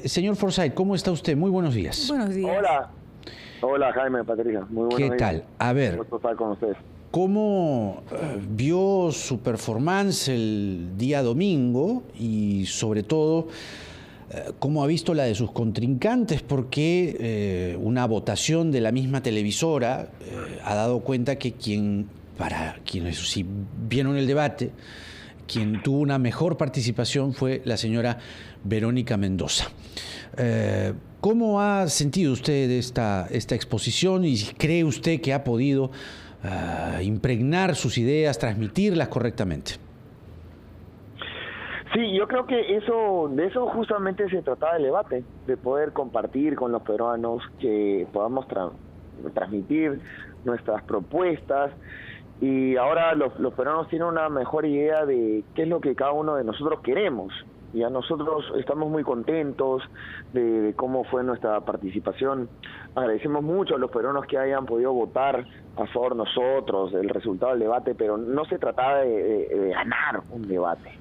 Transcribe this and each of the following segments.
Señor Forsyth, ¿cómo está usted? Muy buenos días. Buenos días. Hola. Hola, Jaime, Patricia. Muy buenos días. ¿Qué tal? A ver, gusto estar con ustedes. ¿cómo vio su performance el día domingo y sobre todo cómo ha visto la de sus contrincantes? Porque una votación de la misma televisora ha dado cuenta que para quienes sí vieron el debate, quien tuvo una mejor participación fue la señora Verónica Mendoza. ¿Cómo ha sentido usted esta exposición y cree usted que ha podido impregnar sus ideas, transmitirlas correctamente? Sí, yo creo que de eso justamente se trataba el debate, de poder compartir con los peruanos, que podamos transmitir nuestras propuestas. Y ahora los peruanos tienen una mejor idea de qué es lo que cada uno de nosotros queremos. Y a nosotros estamos muy contentos de cómo fue nuestra participación. Agradecemos mucho a los peruanos que hayan podido votar a favor de nosotros, del resultado del debate, pero no se trataba de ganar un debate.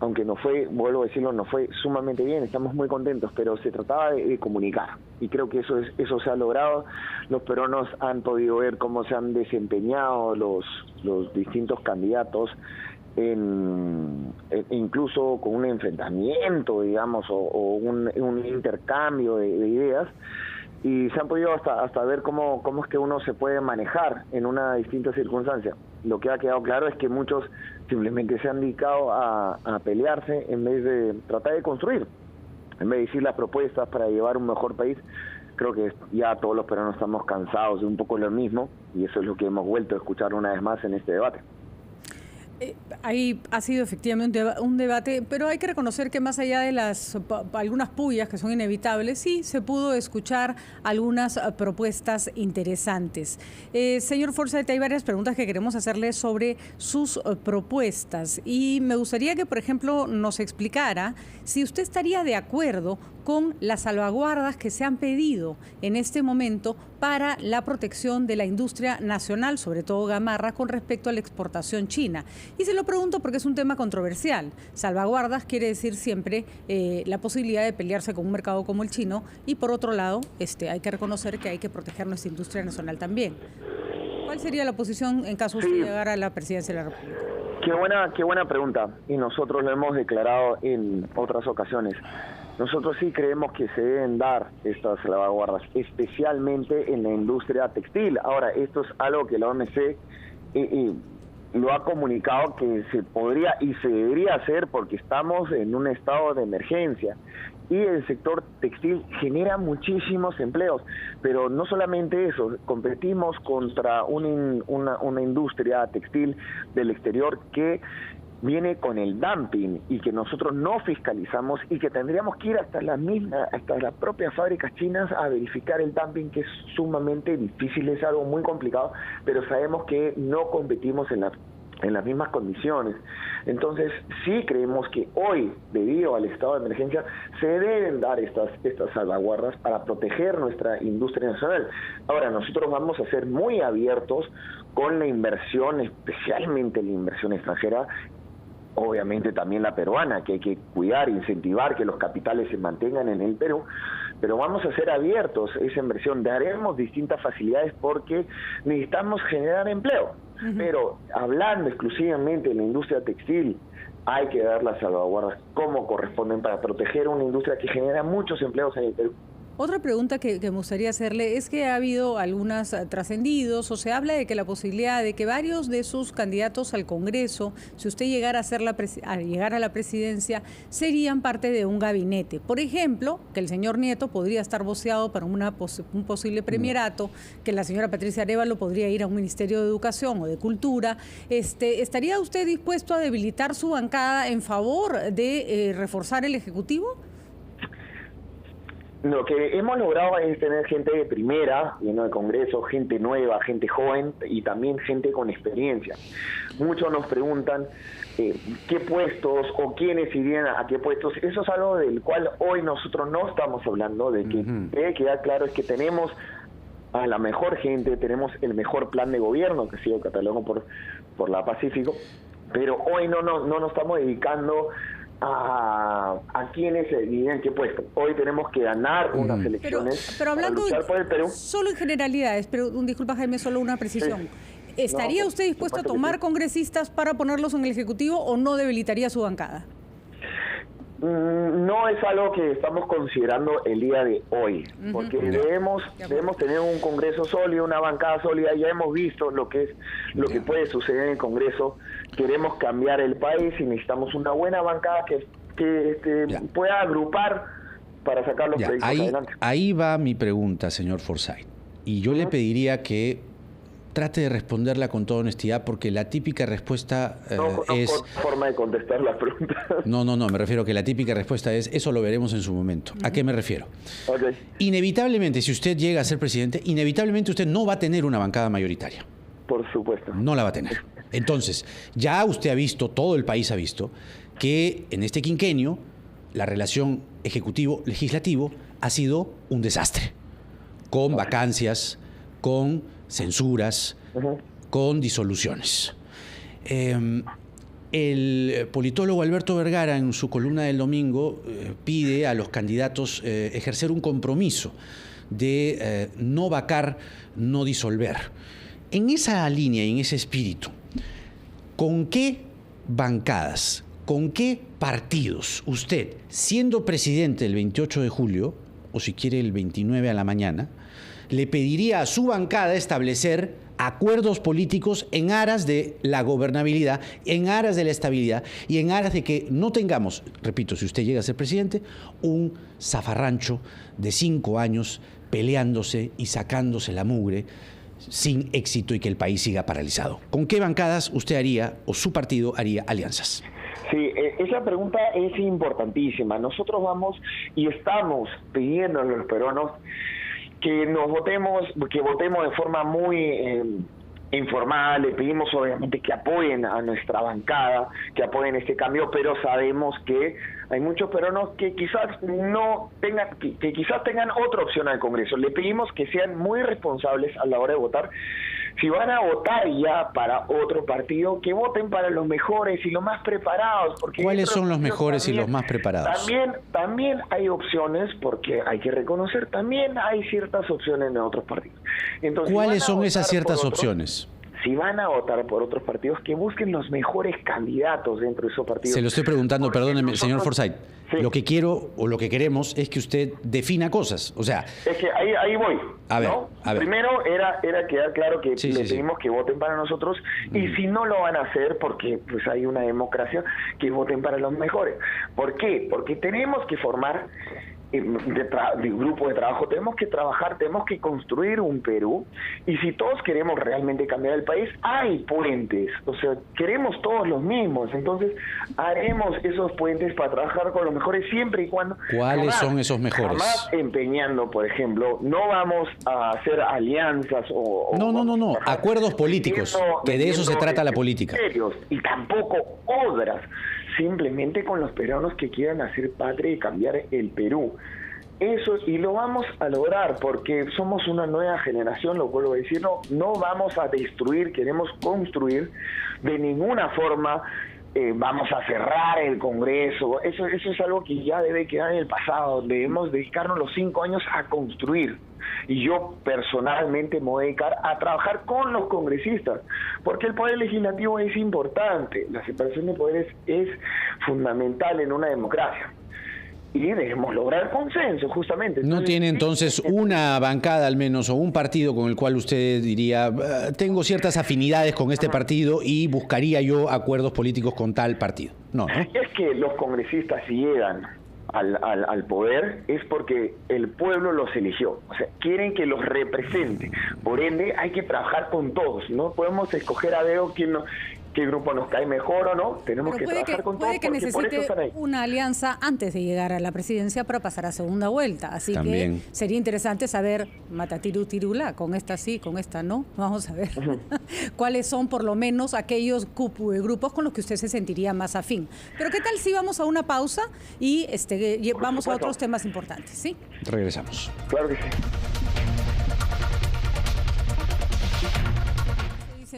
Aunque nos fue, vuelvo a decirlo, nos fue sumamente bien, estamos muy contentos, pero se trataba de comunicar. Y creo que eso se ha logrado. Los peruanos han podido ver cómo se han desempeñado los distintos candidatos, incluso con un enfrentamiento, digamos, o un intercambio de ideas, y se han podido hasta ver cómo es que uno se puede manejar en una distinta circunstancia. Lo que ha quedado claro es que muchos simplemente se han dedicado a pelearse en vez de tratar de construir, en vez de decir las propuestas para llevar un mejor país. Creo que ya todos los peruanos estamos cansados de un poco lo mismo, y eso es lo que hemos vuelto a escuchar una vez más en este debate. Ahí ha sido efectivamente un debate, pero hay que reconocer que más allá de algunas pullas que son inevitables, sí se pudo escuchar algunas propuestas interesantes. Señor Forsyth, hay varias preguntas que queremos hacerle sobre sus propuestas y me gustaría que, por ejemplo, nos explicara si usted estaría de acuerdo con las salvaguardas que se han pedido en este momento para la protección de la industria nacional, sobre todo Gamarra, con respecto a la exportación china. Y se lo pregunto porque es un tema controversial. Salvaguardas quiere decir siempre la posibilidad de pelearse con un mercado como el chino, y por otro lado hay que reconocer que hay que proteger nuestra industria nacional también. ¿Cuál sería la posición en caso de usted llegara a la presidencia de la República? Qué buena pregunta, y nosotros lo hemos declarado en otras ocasiones. Nosotros sí creemos que se deben dar estas salvaguardas, especialmente en la industria textil. Ahora, esto es algo que la OMC lo ha comunicado que se podría y se debería hacer porque estamos en un estado de emergencia. Y el sector textil genera muchísimos empleos, pero no solamente eso, competimos contra una industria textil del exterior que viene con el dumping y que nosotros no fiscalizamos, y que tendríamos que ir hasta las propias fábricas chinas a verificar el dumping, que es sumamente difícil, es algo muy complicado, pero sabemos que no competimos en las mismas condiciones. Entonces sí creemos que hoy, debido al estado de emergencia, se deben dar estas salvaguardas para proteger nuestra industria nacional. Ahora, nosotros vamos a ser muy abiertos con la inversión, especialmente la inversión extranjera, obviamente también la peruana, que hay que cuidar, incentivar que los capitales se mantengan en el Perú, pero vamos a ser abiertos a esa inversión, daremos distintas facilidades porque necesitamos generar empleo. Pero hablando exclusivamente de la industria textil, hay que dar las salvaguardas como corresponden para proteger una industria que genera muchos empleos en el Perú. Otra pregunta que me gustaría hacerle es que ha habido algunos trascendidos, o se habla de que la posibilidad de que varios de sus candidatos al Congreso, si usted llegara a llegar a la presidencia, serían parte de un gabinete. Por ejemplo, que el señor Nieto podría estar voceado para un posible premierato, que la señora Patricia Arévalo podría ir a un Ministerio de Educación o de Cultura. ¿Estaría usted dispuesto a debilitar su bancada en favor de reforzar el Ejecutivo? Lo que hemos logrado es tener gente de primera en el Congreso, gente nueva, gente joven y también gente con experiencia. Muchos nos preguntan qué puestos o quiénes irían a qué puestos. Eso es algo del cual hoy nosotros no estamos hablando, de que debe quedar claro es que tenemos a la mejor gente, tenemos el mejor plan de gobierno que ha sido catalogado por la Pacífico, pero hoy no nos estamos dedicando a quienes dirían qué puesto. Hoy tenemos que ganar unas elecciones pero hablando para luchar por el Perú. Solo en generalidades, pero disculpa Jaime, solo una precisión. Sí. ¿Estaría usted dispuesto a tomar congresistas para ponerlos en el Ejecutivo o no debilitaría su bancada? No es algo que estamos considerando el día de hoy, porque debemos tener un Congreso sólido, una bancada sólida. Ya hemos visto lo que puede suceder en el Congreso. Queremos cambiar el país y necesitamos una buena bancada que pueda agrupar para sacar los proyectos adelante. Ahí va mi pregunta, señor Forsyth, y yo le pediría que trate de responderla con toda honestidad, porque la típica respuesta es... forma de contestar la pregunta. No, me refiero a que la típica respuesta es, eso lo veremos en su momento. ¿A qué me refiero? Okay. Inevitablemente, si usted llega a ser presidente, inevitablemente usted no va a tener una bancada mayoritaria. Por supuesto. No la va a tener. Entonces, ya usted ha visto, todo el país ha visto, que en este quinquenio la relación ejecutivo-legislativo ha sido un desastre, con vacancias, con censuras, con disoluciones. El politólogo Alberto Vergara, en su columna del domingo, pide a los candidatos ejercer un compromiso de no vacar, no disolver. En esa línea y en ese espíritu, ¿con qué bancadas, con qué partidos usted, siendo presidente el 28 de julio, o si quiere el 29 a la mañana, le pediría a su bancada establecer acuerdos políticos en aras de la gobernabilidad, en aras de la estabilidad y en aras de que no tengamos, repito, si usted llega a ser presidente, un zafarrancho de 5 años peleándose y sacándose la mugre sin éxito y que el país siga paralizado? ¿Con qué bancadas usted haría o su partido haría alianzas? Sí, esa pregunta es importantísima. Nosotros vamos y estamos pidiendo a los peruanos que votemos de forma muy informal. Le pedimos obviamente que apoyen a nuestra bancada, que apoyen este cambio, pero sabemos que hay muchos peruanos que quizás no tengan, que quizás tengan otra opción al Congreso. Le pedimos que sean muy responsables a la hora de votar. Si van a votar ya para otro partido, que voten para los mejores y los más preparados. Porque ¿cuáles son los mejores y los más preparados? También hay opciones, porque hay que reconocer, también hay ciertas opciones en otros partidos. Entonces, ¿cuáles son esas ciertas opciones? Si van a votar por otros partidos, que busquen los mejores candidatos dentro de esos partidos. Se lo estoy preguntando, perdóneme, señor Forsyth. Sí. Lo que quiero o lo que queremos es que usted defina cosas. O sea, es que ahí voy. A ver. Primero era quedar claro que le pedimos que voten para nosotros, y si no lo van a hacer, porque pues hay una democracia, que voten para los mejores. ¿Por qué? Porque tenemos que formar de grupo de trabajo, tenemos que trabajar, tenemos que construir un Perú, y si todos queremos realmente cambiar el país, hay puentes, o sea, queremos todos los mismos, entonces haremos esos puentes para trabajar con los mejores siempre y cuando... ¿Cuáles son esos mejores? Jamás empeñando, por ejemplo, no vamos a hacer alianzas No, acuerdos políticos, que de eso se trata la política. Y tampoco obras, simplemente con los peruanos que quieran hacer patria y cambiar el Perú. Eso, y lo vamos a lograr porque somos una nueva generación, lo vuelvo a decir, no vamos a destruir, queremos construir. De ninguna forma vamos a cerrar el Congreso. Eso es algo que ya debe quedar en el pasado. Debemos dedicarnos los 5 años a construir. Y yo personalmente me voy a dedicar a trabajar con los congresistas, porque el poder legislativo es importante, la separación de poderes es fundamental en una democracia. Y debemos lograr consenso, justamente. Entonces, ¿no tiene entonces una bancada al menos o un partido con el cual usted diría, tengo ciertas afinidades con este partido y buscaría yo acuerdos políticos con tal partido? No, ¿no? Es que los congresistas, si llegan al poder, es porque el pueblo los eligió, o sea, quieren que los represente. Por ende, hay que trabajar con todos, no podemos escoger a dedo qué grupo nos cae mejor o no, tenemos que trabajar con todos. Puede que necesite una alianza antes de llegar a la presidencia para pasar a segunda vuelta, así también que sería interesante saber, matatiru tirula, con esta sí, con esta no, vamos a ver cuáles son por lo menos aquellos grupos con los que usted se sentiría más afín. Pero ¿qué tal si vamos a una pausa y vamos a otros temas importantes? ¿Sí? Regresamos. Claro que sí.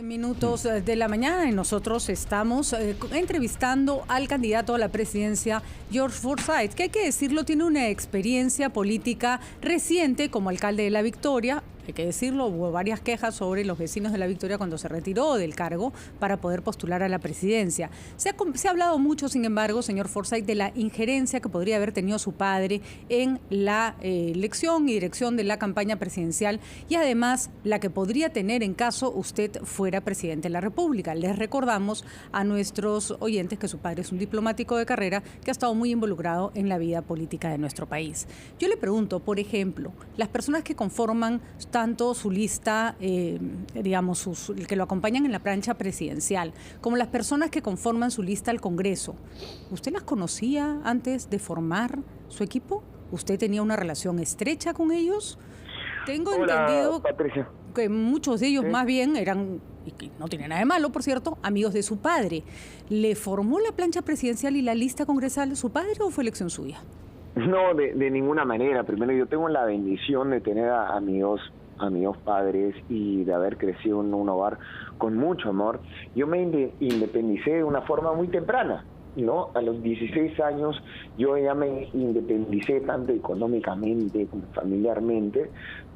Minutos de la mañana y nosotros estamos entrevistando al candidato a la presidencia, George Forsyth, que hay que decirlo, tiene una experiencia política reciente como alcalde de La Victoria. Hay que decirlo, hubo varias quejas sobre los vecinos de La Victoria cuando se retiró del cargo para poder postular a la presidencia. Se ha hablado mucho, sin embargo, señor Forsyth, de la injerencia que podría haber tenido su padre en la elección y dirección de la campaña presidencial y además la que podría tener en caso usted fuera presidente de la República. Les recordamos a nuestros oyentes que su padre es un diplomático de carrera que ha estado muy involucrado en la vida política de nuestro país. Yo le pregunto, por ejemplo, las personas que conforman tanto su lista, digamos, que lo acompañan en la plancha presidencial, como las personas que conforman su lista al Congreso, ¿usted las conocía antes de formar su equipo? ¿Usted tenía una relación estrecha con ellos? Tengo entendido, Patricia, que muchos de ellos más bien eran, y que no tiene nada de malo, por cierto, amigos de su padre. ¿Le formó la plancha presidencial y la lista congresal su padre o fue elección suya? No, de ninguna manera. Primero, yo tengo la bendición de tener a amigos padres y de haber crecido en un hogar con mucho amor. Yo me independicé de una forma muy temprana, ¿no? A los 16 años yo ya me independicé tanto económicamente como familiarmente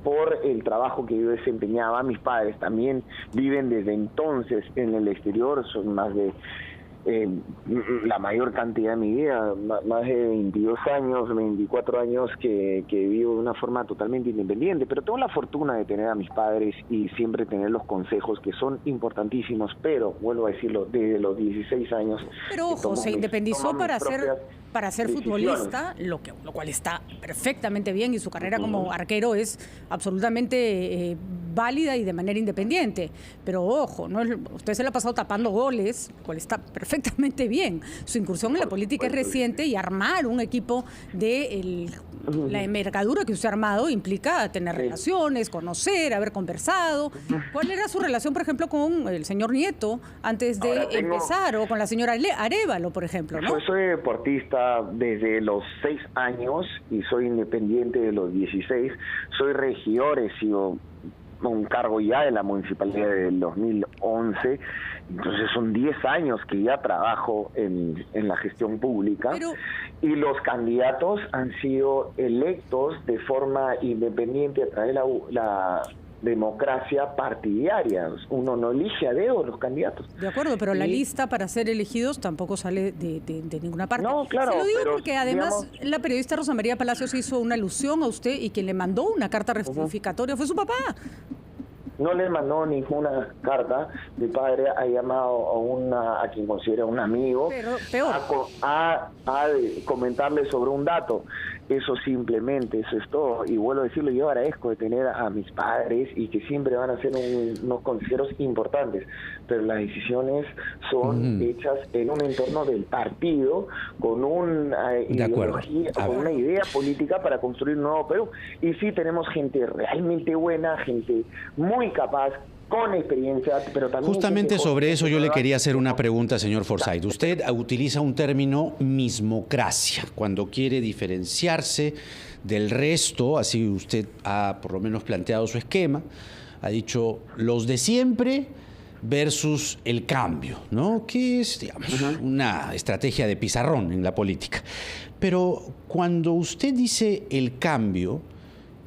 por el trabajo que yo desempeñaba. Mis padres también viven desde entonces en el exterior, son más de la mayor cantidad de mi vida, más de 22 años, 24 años que vivo de una forma totalmente independiente, pero tengo la fortuna de tener a mis padres y siempre tener los consejos que son importantísimos, pero vuelvo a decirlo, desde los 16 años. Pero ojo, se independizó para ser futbolista, lo cual está perfectamente bien y su carrera como arquero es absolutamente válida y de manera independiente. Pero ojo, usted se la ha pasado tapando goles, lo cual está perfectamente bien. Su incursión en la política es reciente y armar un equipo de la envergadura que usted ha armado implica tener relaciones, conocer, haber conversado. ¿Cuál era su relación, por ejemplo, con el señor Nieto antes de empezar o con la señora Arévalo, por ejemplo, ¿no? Yo soy deportista desde los 6 años y soy independiente de los 16. Soy regidor, he sido un cargo ya de la municipalidad del 2011, entonces son 10 años que ya trabajo en la gestión pública. Y los candidatos han sido electos de forma independiente a través de la democracia partidaria. Uno no elige a dedo los candidatos. De acuerdo, pero la lista para ser elegidos tampoco sale de ninguna parte. No, claro. Se lo digo pero, porque además la periodista Rosa María Palacios hizo una alusión a usted y quien le mandó una carta rectificatoria fue su papá. No le mandó ninguna carta. Mi padre ha llamado a quien considera un amigo, pero peor, a comentarle sobre un dato. Eso simplemente, eso es todo. Y vuelvo a decirlo, yo agradezco de tener a mis padres y que siempre van a ser unos consejeros importantes, pero las decisiones son hechas en un entorno del partido, con una ideología, con una idea política para construir un nuevo Perú. Y sí, tenemos gente realmente buena, gente muy capaz, con experiencia, pero también... Justamente sobre eso yo le quería hacer una pregunta, señor Forsyth. Usted utiliza un término mismocracia, cuando quiere diferenciarse del resto, así usted ha por lo menos planteado su esquema, ha dicho los de siempre versus el cambio, ¿no? Que es, digamos, una estrategia de pizarrón en la política. Pero cuando usted dice el cambio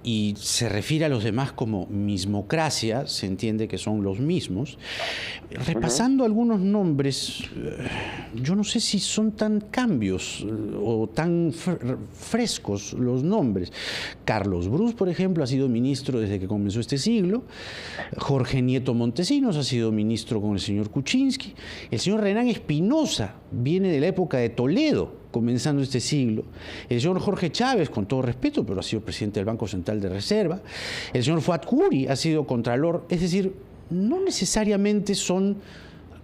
y se refiere a los demás como mismocracia, se entiende que son los mismos. Repasando algunos nombres, yo no sé si son tan cambios o tan frescos los nombres. Carlos Brus, por ejemplo, ha sido ministro desde que comenzó este siglo. Jorge Nieto Montesinos ha sido ministro con el señor Kuczynski. El señor Renan Espinosa viene de la época de Toledo, comenzando este siglo. El señor Jorge Chávez, con todo respeto, pero ha sido presidente del Banco Central de Reserva. El señor Fuad Curi ha sido contralor. Es decir, no necesariamente son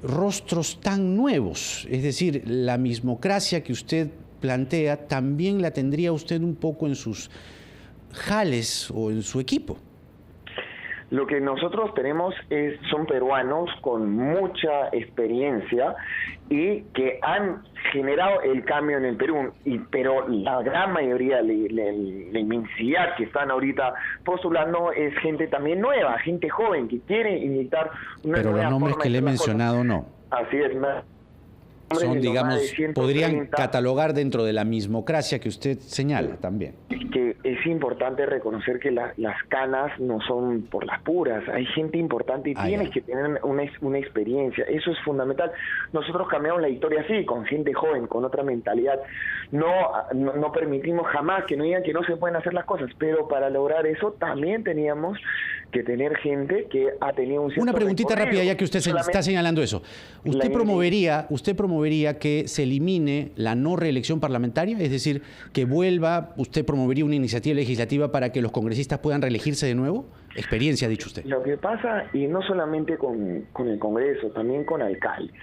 rostros tan nuevos. Es decir, la mismocracia que usted plantea también la tendría usted un poco en sus jales o en su equipo. Lo que nosotros tenemos son peruanos con mucha experiencia y que han generado el cambio en el Perú, pero la gran mayoría, la inmensidad que están ahorita postulando es gente también nueva, gente joven que quiere inyectar una Pero nueva los nombres forma que de le he hacer las cosas. mencionado no. Así es, Son, digamos, 130, podrían catalogar dentro de la mismocracia que usted señala también. que es importante reconocer que las canas no son por las puras, hay gente importante y tienes que tener una experiencia, eso es fundamental. Nosotros cambiamos la historia así, con gente joven, con otra mentalidad, no permitimos jamás que no digan que no se pueden hacer las cosas, pero para lograr eso también teníamos que tener gente que ha tenido un cierto Una preguntita recorrido. rápida, ya que usted está señalando eso. ¿Usted promovería que se elimine la no reelección parlamentaria? Es decir, que vuelva, ¿usted promovería una iniciativa legislativa para que los congresistas puedan reelegirse de nuevo? Experiencia, ha dicho usted. Lo que pasa, y no solamente con el Congreso, también con alcaldes,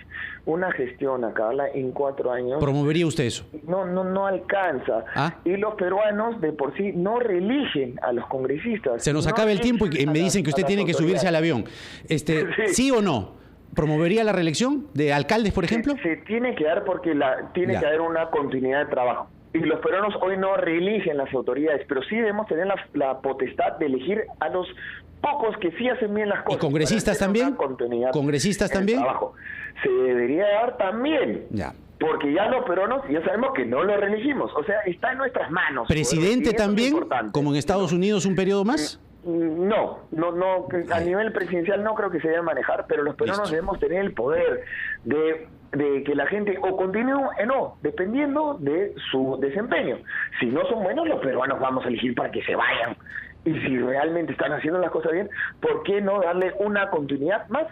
una gestión acabarla en 4 años... ¿Promovería usted eso? No alcanza. Y los peruanos de por sí no reeligen a los congresistas. Se nos acaba el tiempo y me dicen que usted tiene que subirse al avión. ¿Sí o no? ¿Promovería la reelección de alcaldes, por ejemplo? Se tiene que dar porque tiene que haber una continuidad de trabajo. Y los peruanos hoy no reeligen las autoridades, pero sí debemos tener la potestad de elegir a los pocos que sí hacen bien las cosas. ¿Y congresistas también? ¿Congresistas también? Se debería dar también. Ya. Porque ya los peruanos ya sabemos que no lo reelegimos. O sea, está en nuestras manos. ¿Presidente también? ¿Como en Estados Unidos un periodo más? No, a nivel presidencial no creo que se deba manejar, pero los peruanos debemos tener el poder de que la gente o continúe o no, dependiendo de su desempeño. Si no son buenos, los peruanos vamos a elegir para que se vayan. Y si realmente están haciendo las cosas bien, ¿por qué no darle una continuidad más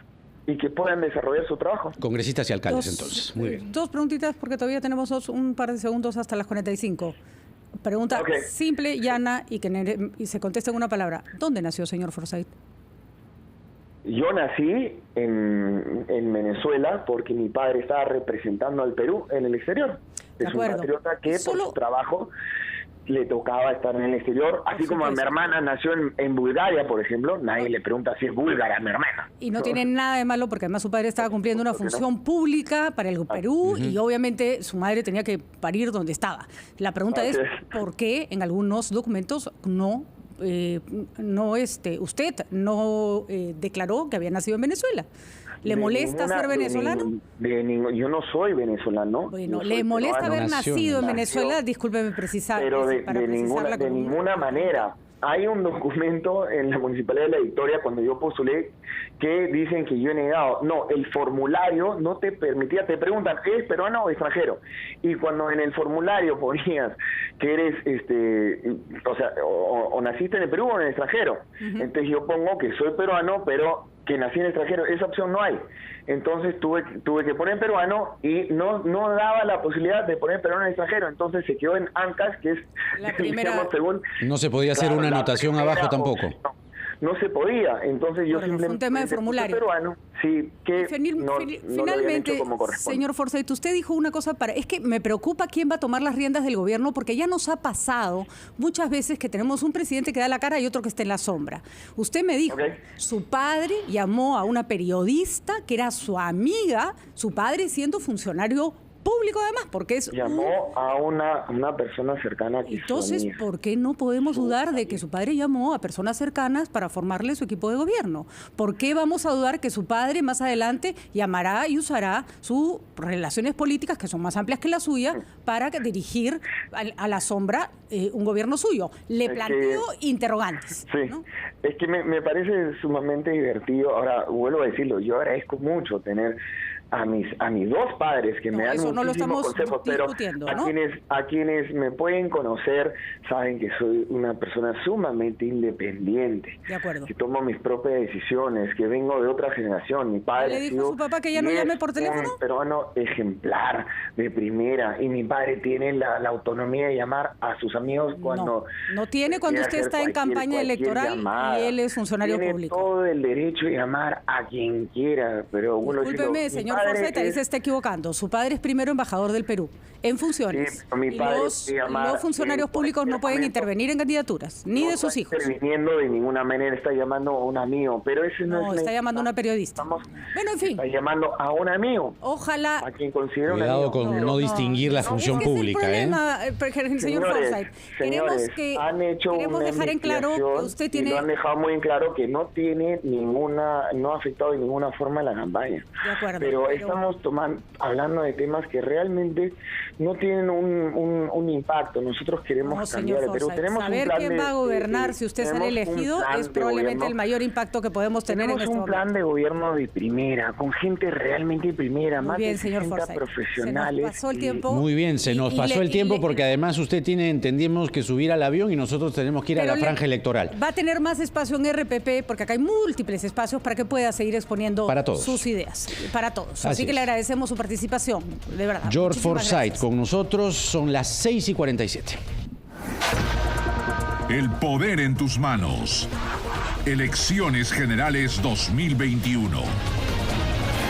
y que puedan desarrollar su trabajo? Congresistas y alcaldes, entonces. Muy bien. Dos preguntitas, porque todavía tenemos un par de segundos hasta las 45. Pregunta simple, llana y se contesta en una palabra. ¿Dónde nació, señor Forsyth? Yo nací en Venezuela porque mi padre estaba representando al Perú en el exterior. Es un patriota que por su trabajo le tocaba estar en el exterior, así como mi hermana nació en Bulgaria, por ejemplo, nadie le pregunta si es búlgara mi hermana. Y no tiene nada de malo porque además su padre estaba cumpliendo una función pública para el Perú y obviamente su madre tenía que parir donde estaba. La pregunta es ¿por qué en algunos documentos usted no declaró que había nacido en Venezuela? ¿Le molesta ser venezolano? Yo no soy venezolano. Bueno, ¿le molesta haber nacido en Venezuela? Discúlpeme precisar. Pero de ninguna manera. Hay un documento en la Municipalidad de La Victoria cuando yo postulé que dicen que yo he negado. No, el formulario no te permitía, te preguntan, ¿eres peruano o extranjero? Y cuando en el formulario ponías que eres, o naciste en el Perú o en el extranjero, entonces yo pongo que soy peruano, pero que nací en el extranjero, esa opción no hay. Entonces tuve que poner peruano y no daba la posibilidad de poner peruano en el extranjero, entonces se quedó en ANCAS, que es la primera. Según, no se podía hacer una anotación abajo tampoco. No se podía, entonces yo simplemente... un tema de formulario. Peruano, sí, que finalmente, señor Forsyth, usted dijo una cosa es que me preocupa quién va a tomar las riendas del gobierno, porque ya nos ha pasado muchas veces que tenemos un presidente que da la cara y otro que está en la sombra. Usted me dijo, su padre llamó a una periodista que era su amiga, su padre siendo funcionario público además, porque llamó a una persona cercana que entonces, ¿por qué no podemos dudar de que su padre llamó a personas cercanas para formarle su equipo de gobierno? ¿Por qué vamos a dudar que su padre más adelante llamará y usará sus relaciones políticas, que son más amplias que la suya, para dirigir a la sombra un gobierno suyo? Le planteo interrogantes. Sí, ¿no? Es que me parece sumamente divertido. Ahora, vuelvo a decirlo, yo agradezco mucho tener a mis dos padres que me dan muchísimos consejos, pero a quienes me pueden conocer saben que soy una persona sumamente independiente, de acuerdo, que tomo mis propias decisiones, que vengo de otra generación. Mi padre ¿le dijo a su papá que ya no llame por teléfono? Un peruano ejemplar, de primera, y mi padre tiene la autonomía de llamar a sus amigos cuando... No tiene cuando usted está en campaña electoral y él es funcionario público. Tiene todo el derecho de llamar a quien quiera, pero discúlpeme, señor señor Forsyth, ahí se está equivocando. Su padre es primero embajador del Perú, en funciones. Sí, mi padre Los funcionarios públicos no pueden intervenir en candidaturas, ni de sus hijos. No está interviniendo de ninguna manera, está llamando a un amigo, pero ese no es... está llamando a una periodista. Bueno, en fin. Está llamando a un amigo. Ojalá... A quien considera Cuidado un amigo. con no distinguir la función pública, es el problema, señor Forsyth. Señores, queremos dejar en claro que usted tiene... Y lo han dejado muy en claro que no tiene no ha afectado de ninguna forma la campaña. De acuerdo. Pero estamos hablando de temas que realmente no tienen un impacto. Nosotros queremos cambiar el Perú. Tenemos saber quién va a gobernar si usted sale elegido es probablemente el mayor impacto que podemos tener en este momento. Tenemos un plan de gobierno de primera, con gente realmente de primera, Muy más bien, de señor 60 Forsyth. profesionales. Se nos pasó el tiempo. Muy bien, se nos pasó el tiempo porque además usted entendimos que subir al avión y nosotros tenemos que ir a la franja electoral. Va a tener más espacio en RPP porque acá hay múltiples espacios para que pueda seguir exponiendo sus ideas. Para todos. Así que le agradecemos su participación, de verdad. George Forsyth con nosotros, son las 6:47. El poder en tus manos. Elecciones Generales 2021.